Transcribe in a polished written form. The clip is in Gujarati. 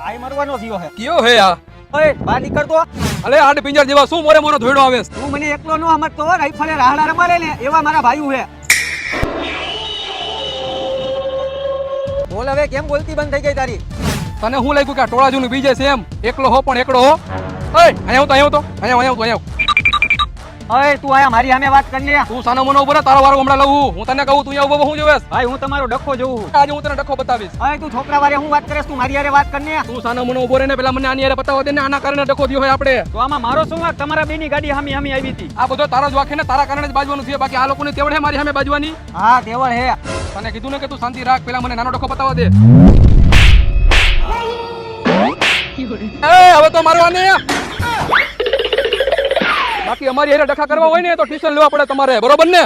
આઈ મરવાનો થયો હે કયો હે આ? ઓય બહાર નીકળ તો અલે આડ પિંજર જેવા શું મોરે મોનો ધોયડો આવે છે? તું મને એકલો નો સમજતો હો રાઈફલે રાહડા રમાડે ને એવા મારા ભાઈઓ હે બોલ હવે કેમ બોલતી બંધ થઈ ગઈ તારી તને શું લાગ્યું કે આ ટોળા જૂનું બીજે છે એમ? એકલો હો પણ એકડો હો. ઓય અહીંયા ઓય તું આયા મારી સામે વાત કર લે તું સાનો મનો ઉભો રહે, તારો વારો હમણાં લઉં. હું તને કહું તું અહીંયા ઉભો હું જોવેસ? ભાઈ હું તમારો ડખો જોઉં છું આજે હું તને ડખો બતાવીશ. ઓય તું છોકરા વારે હું વાત કરેસ તું મારી હારે વાત કર ને તું સાનો મનો ઉભો રહે ને પેલા મને આની હારે બતાવવા દે ને. આના કારણે ડખો થયો હોય આપણે. તો આમાં મારો શું વાંક તમારા બેની ગાડી સામે સામે આવી હતી આ બધો તારો જ વાંક છે ને, તારા કારણે જ બાજવાનું થયું. બાકી આ લોકોને તેવડે મારી સામે બાજવાની. હા તેવળ હે તને કીધું ને કે તું શાંતિ રાખ, પેલા મને નાનો ડખો બતાવવા દે. એ હવે તો મારવાને. બાકી અમારી હારે ડખા કરવા હોય ને તો ટ્યુશન લેવા પડે તમારે, બરોબર ને?